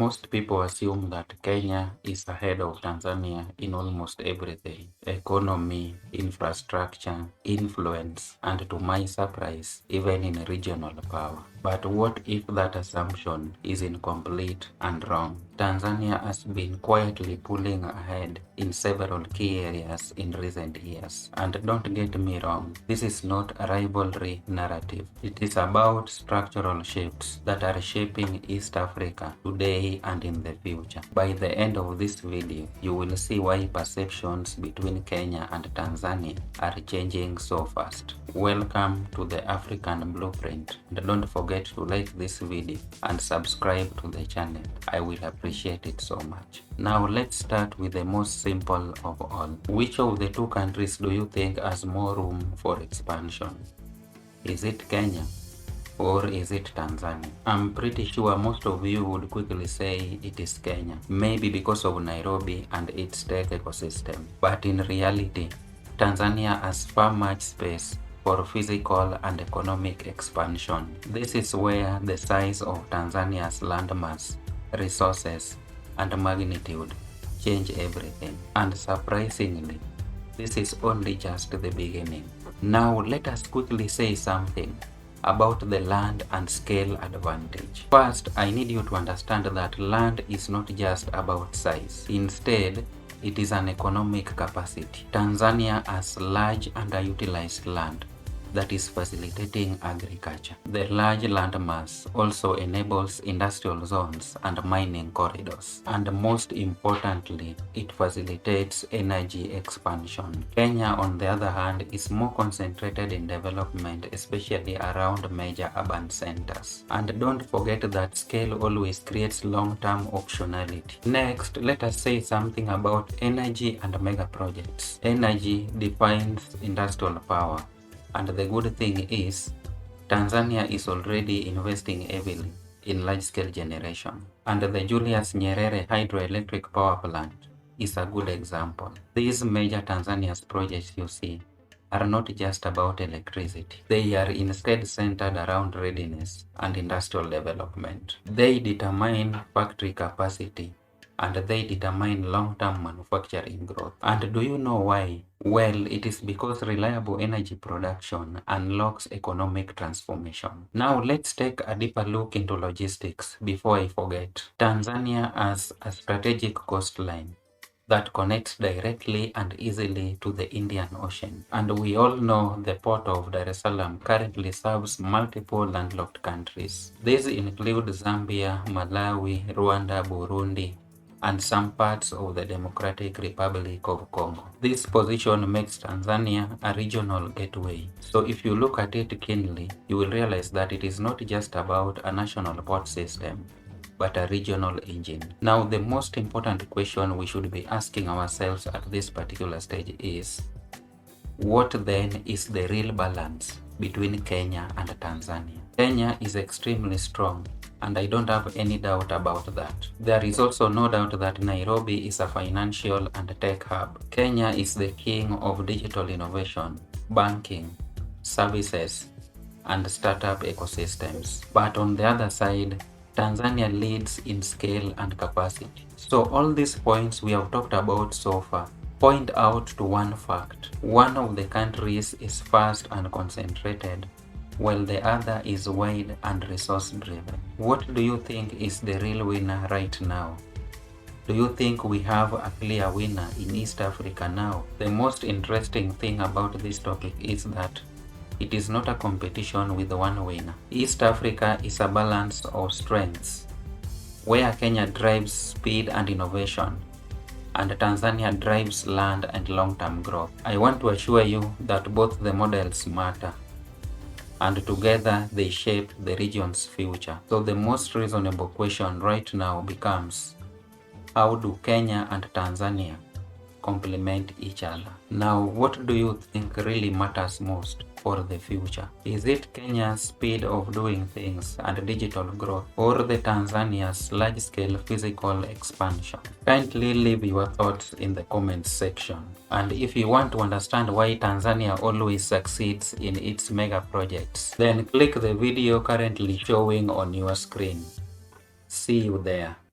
Most people assume that Kenya is ahead of Tanzania in almost everything: economy, infrastructure, influence, and to my surprise, even in regional power. But what if that assumption is incomplete and wrong? Tanzania has been quietly pulling ahead in several key areas in recent years. And don't get me wrong, this is not a rivalry narrative. It is about structural shifts that are shaping East Africa today and in the future. By the end of this video, you will see why perceptions between Kenya and Tanzania are changing so fast. Welcome to the African Blueprint, and don't forget to like this video and subscribe to the channel. I will appreciate it so much. Now let's start with the most simple of all. Which of the two countries do you think has more room for expansion? Is it Kenya or is it Tanzania? I'm pretty sure most of you would quickly say it is Kenya, maybe because of Nairobi and its tech ecosystem. But in reality, Tanzania has far much space for physical and economic expansion. This is where the size of Tanzania's landmass, resources, and magnitude change everything. And surprisingly, this is only just the beginning. Now let us quickly say something about the land and scale advantage. First, I need you to understand that land is not just about size. Instead, it is an economic capacity. Tanzania has large underutilized land that is facilitating agriculture. The large landmass also enables industrial zones and mining corridors. And most importantly, it facilitates energy expansion. Kenya, on the other hand, is more concentrated in development, especially around major urban centers. And don't forget that scale always creates long-term optionality. Next, let us say something about energy and mega projects. Energy defines industrial power. And the good thing is, Tanzania is already investing heavily in large-scale generation. And the Julius Nyerere Hydroelectric Power Plant is a good example. These major Tanzania's projects you see are not just about electricity. They are instead centered around readiness and industrial development. They determine factory capacity and they determine long-term manufacturing growth. And do you know why? Well, it is because reliable energy production unlocks economic transformation. Now let's take a deeper look into logistics before I forget. Tanzania has a strategic coastline that connects directly and easily to the Indian Ocean. And we all know the port of Dar es Salaam currently serves multiple landlocked countries. These include Zambia, Malawi, Rwanda, Burundi, and some parts of the Democratic Republic of Congo. This position makes Tanzania a regional gateway. So if you look at it keenly, you will realize that it is not just about a national port system, but a regional engine. Now, the most important question we should be asking ourselves at this particular stage is, what then is the real balance between Kenya and Tanzania? Kenya is extremely strong, and I don't have any doubt about that. There is also no doubt that Nairobi is a financial and tech hub. Kenya is the king of digital innovation, banking, services, and startup ecosystems. But on the other side, Tanzania leads in scale and capacity. So all these points we have talked about so far point out to one fact. One of the countries is fast and concentrated, while the other is wide and resource driven. What do you think is the real winner right now? Do you think we have a clear winner in East Africa now? The most interesting thing about this topic is that it is not a competition with one winner. East Africa is a balance of strengths, where Kenya drives speed and innovation, and Tanzania drives land and long-term growth. I want to assure you that both the models matter, and together they shape the region's future. So the most reasonable question right now becomes, how do Kenya and Tanzania complement each other? Now, what do you think really matters most for the future? Is it Kenya's speed of doing things and digital growth, or the Tanzania's large-scale physical expansion? Kindly leave your thoughts in the comments section. And if you want to understand why Tanzania always succeeds in its mega projects, then click the video currently showing on your screen. See you there.